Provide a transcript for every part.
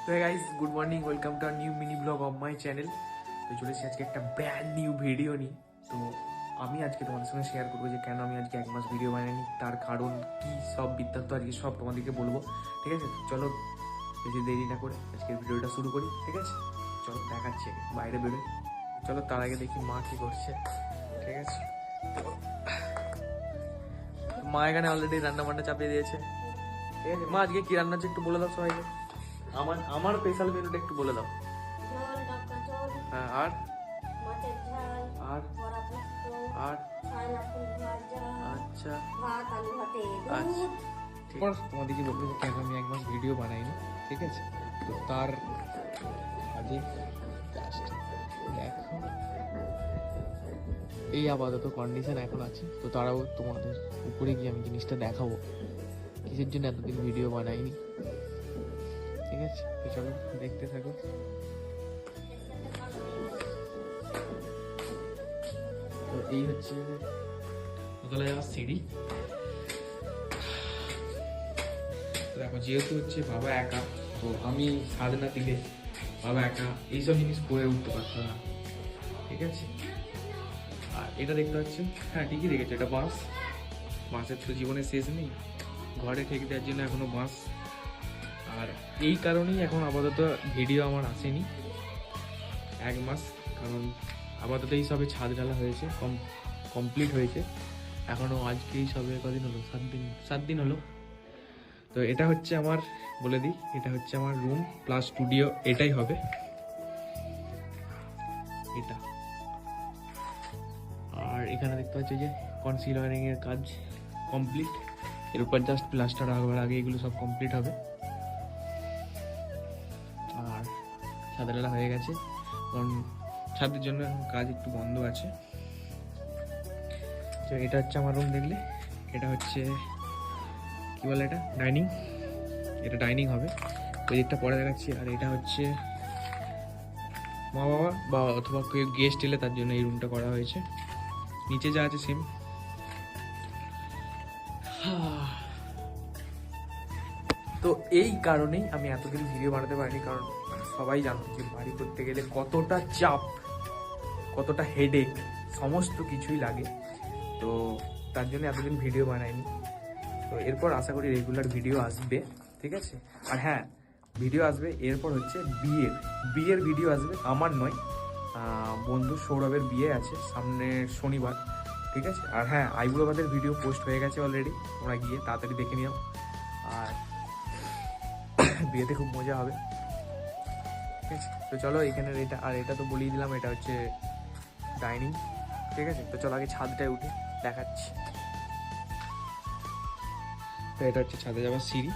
তো guys good morning, welcome to our new mini blog of my channel. তো চলেছি আজকে একটা ব্র্যান্ড নিউ ভিডিও নিয়ে। তো আমি আজকে তোমাদের সঙ্গে শেয়ার করবো যে কেন আমি আজকে 1 মাস ভিডিও বানাইনি, তার কারণ কি, সব বৃত্তান্ত আজকে সব তোমাদেরকে বলবো। ঠিক আছে, চলো বেশি দেরি না করে আজকের ভিডিওটা শুরু করি। ঠিক আছে, চলো দেখাচ্ছি, বাইরে বেরোই। চলো তার আগে দেখি মা কি করছে। ঠিক আছে, মা এখানে অলরেডি রান্না বান্না চাপিয়ে দিয়েছে। ঠিক আছে মা, আজকে কি রান্না হচ্ছে একটু বলে দাও সবাইকে। আমার আমার স্পেশাল মেনুটা একটু বলে দাও। ঝোল, লঙ্কা ঝোল, হ্যাঁ, আর মাছের ঝাল, আর বড়া পোস্ত, আর পাইনাপল ভাজা, আচ্ছা ভাত আলু ভাতে আচ্ছা, দুধ। ঠিক আছে। তোমাদেরকে বলবো যে কেন আমি 1 মাস ভিডিও বানাইনি। ঠিক আছে, তো তার আগে জাস্ট দেখো এই আপাতত কন্ডিশন এখন আছে। তো তারাও তোমাদের উপরে গিয়ে আমি জিনিসটা দেখাবো কিসের জন্য এতদিন ভিডিও বানাইনি। ঠিক আছে, তো চলো দেখতে থাকো। তো এই হচ্ছে দোতলা যাওয়ার সিঁড়ি। দেখো, যেহেতু হচ্ছে বাবা একা, তো আমি ছাদ না দিলে বাবা একা এইসব জিনিস করে উঠতে পারতো না। ঠিক আছে, আর এটা দেখতে পাচ্ছেন, হ্যাঁ ঠিকই দেখেছো, এটা বাঁশ। বাঁশের তো জীবনে শেষ নেই, ঘরে ঠেকে দেওয়ার জন্য এখনো বাঁশ। আর এই কারণেই এখন আপাতত ভিডিও আমার আসেনি 1 মাস, কারণ আপাতত এই সবে ছাদ ঢালা হয়েছে, কমপ্লিট হয়েছে। এখনও আজকেই সবে কদিন হলো, 7 দিন হলো। তো এটা হচ্ছে আমার, বলে দিই, এটা হচ্ছে আমার রুম প্লাস স্টুডিও, এটাই হবে এটা। আর এখানে দেখতে পাচ্ছি যে কনসিলারিং এর কাজ কমপ্লিট, এর উপর জাস্ট প্লাস্টার হওয়ার আগে এগুলো সব কমপ্লিট হবে। আর ছাদের ঢালা হয়ে গেছে, কারণ ছাদের জন্য এখন কাজ একটু বন্ধ আছে। তো এটা হচ্ছে আমার রুম, দেখলে এটা হচ্ছে কি বলে, এটা ডাইনিং, এটা ডাইনিং হবে, ওই দিকটা পরে দেখাচ্ছি। আর এটা হচ্ছে মা বাবা বা অথবা কেউ গেস্ট এলে তার জন্য এই রুমটা করা হয়েছে। নিচে যা আছে সেম। তো এই কারণেই আমি এতদিন ভিডিও বানাতে পারিনি, কারণ সবাই জানো যে বাড়ি করতে গেলে কতটা চাপ, কতটা হেডেক, সমস্ত কিছুই লাগে। তো তার জন্য এতদিন ভিডিও বানাইনি। তো এরপর আশা করি রেগুলার ভিডিও আসবে। ঠিক আছে, আর হ্যাঁ, ভিডিও আসবে এরপর হচ্ছে বিয়ের ভিডিও আসবে, আমার নয়, বন্ধু সৌরভের বিয়ে আছে সামনে শনিবার। ঠিক আছে, আর হ্যাঁ, আইবুড়ো ভাতের ভিডিও পোস্ট হয়ে গেছে অলরেডি, তোমরা গিয়ে তাড়াতাড়ি দেখে নিও। আর বিয়েতে খুব মজা হবে। ঠিক আছে, তো চলো এখানের এটা, আর এটা তো বলেই দিলাম, এটা হচ্ছে ডাইনিং। ঠিক আছে, তো চলো আগে ছাদটায় উঠে দেখাচ্ছি। তো এটা হচ্ছে ছাদে যাওয়ার সিঁড়ি।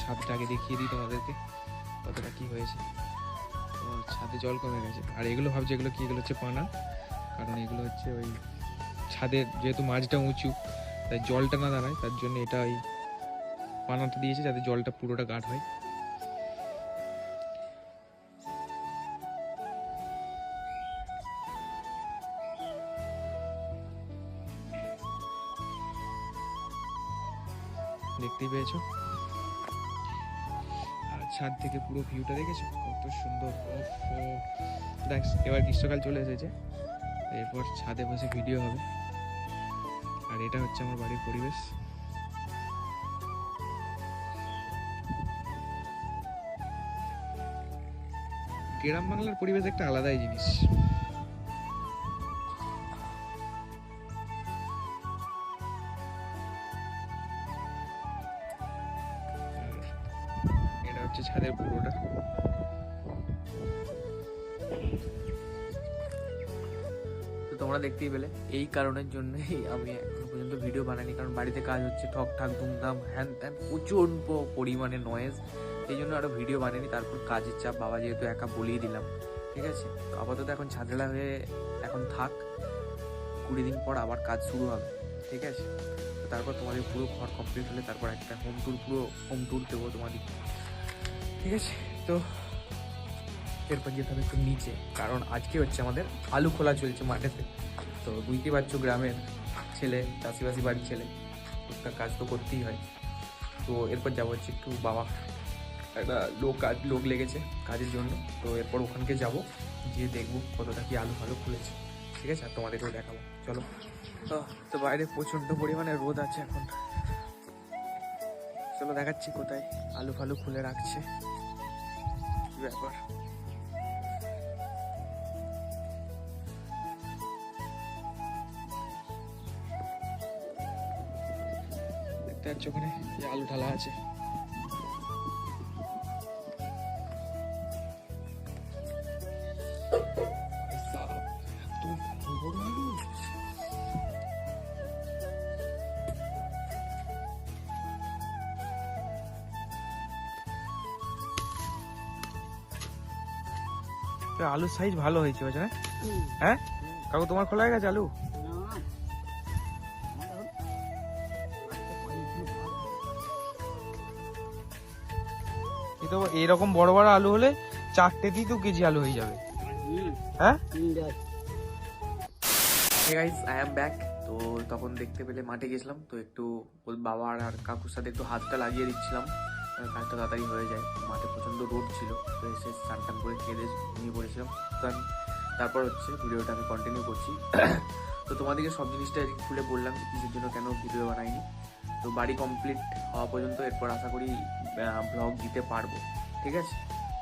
ছাদটা আগে দেখিয়ে দিই তোমাদেরকে কতটা কি হয়েছে। তো ছাদে জল কমে গেছে। আর এগুলো ভাবছে এগুলো কি, এগুলো হচ্ছে পানা, কারণ এগুলো হচ্ছে ওই ছাদের, যেহেতু মাঝটা উঁচু তাই জলটা না দাঁড়ায়, তার জন্য এটা ওই পানাটা দিয়েছে যাতে জলটা পুরোটা গাঢ় হয়। দেখতেই পেয়েছো, আর ছাদ থেকে পুরো ভিউটা দেখেছো কত সুন্দর। দেখ, এবার গ্রীষ্মকাল চলে এসেছে, এরপর ছাদে বসে ভিডিও হবে। আর এটা হচ্ছে আমার বাড়ির পরিবেশ। গ্রাম বাংলার পরিবেশ একটা আলাদাই জিনিস। এটা হচ্ছে ছাদের পুরোটা। তো তোমরা দেখতেই পেলে, এই কারণের জন্যই আমি এখনো পর্যন্ত ভিডিও বানাইনি, কারণ বাড়িতে কাজ হচ্ছে, ঠকঠাক ধুমধাম হ্যান ত্যান, প্রচণ্ড পরিমাণে নয়েজ, এই জন্য আরও ভিডিও বানাইনি। তারপর কাজের চাপ, বাবা যেহেতু একা বলিয়ে দিলাম। ঠিক আছে, তো আপাতত এখন ছাদড়া হয়ে এখন থাক, 20 দিন পর আবার কাজ শুরু হবে। ঠিক আছে, তো তারপর তোমাদের পুরো ঘর কমপ্লিট হলে তারপর একটা পুরো হোম ট্যুর দেবো তোমাদের। ঠিক আছে, তো এরপর যেতে হবে একটু নিচে, কারণ আজকে হচ্ছে আমাদের আলু খোলা চলছে মাঠেতে। তো বুঝতেই পারছো গ্রামের ছেলে, চাষিবাসি বাড়ির ছেলে, টুকটাক কাজ তো করতেই হয়। তো এরপর যাবো হচ্ছে একটু বাবা, একটা লোক লেগেছে কাজের জন্য, তো এরপর ওখানকে যাব, গিয়ে দেখবো কতটা কি আলু ফালু খুলেছে, ঠিক আছে, আর তোমাদেরকেও দেখাবো। চলো। তো বাইরে প্রচণ্ড পরিমাণে রোদ আছে এখন, চলো দেখাচ্ছি কোথায় আলু ফালু খুলে রাখছে, কি ব্যাপার। দেখতে পাচ্ছ ওখানে যে আলু ঢালা আছে। আলুর সাইজ ভালো হয়েছে বুঝলে, হ্যাঁ কাকু তোমার খোলা হয়ে গেছে আলু? তো এরকম বড় বড় আলু হলে 4টেতেই তো কেজি আলু হয়ে যাবে, হ্যাঁ। Hey guys, I am back. তো তখন দেখতে পেলে মাঠে গেছিলাম, তো একটু ওর বাবার আর কাকুর সাথে একটু হাতটা লাগিয়ে দিচ্ছিলাম, কাজটা তাড়াতাড়ি হয়ে যায়। মাঠে প্রচণ্ড রোদ ছিল, তো এসে স্নান টান করে খেয়ে নিয়ে পড়েছিলাম। তারপর হচ্ছে ভিডিওটা আমি কন্টিনিউ করছি। তো তোমাদেরকে সব জিনিসটা খুলে বললাম কিসের জন্য কেন ভিডিও বানাইনি। তো বাড়ি কমপ্লিট হওয়া পর্যন্ত এরপর আশা করি ব্লগ দিতে পারবো, ঠিক আছে।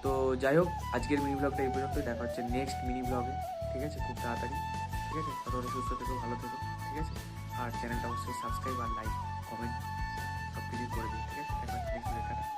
তো যাই হোক, আজকের মিনি ব্লগটা এই পর্যন্তই, দেখা হচ্ছে নেক্সট মিনি ব্লগে, ঠিক আছে, খুব তাড়াতাড়ি, ঠিক আছে। ততটা সুস্থ থেকো, ভালো থেকো, ঠিক আছে। আর চ্যানেলটা অবশ্যই সাবস্ক্রাইব আর লাইক কমেন্ট সব কিছু করে দিই, ঠিক আছে। দেখা হচ্ছে নেক্সট ভিডিওটা।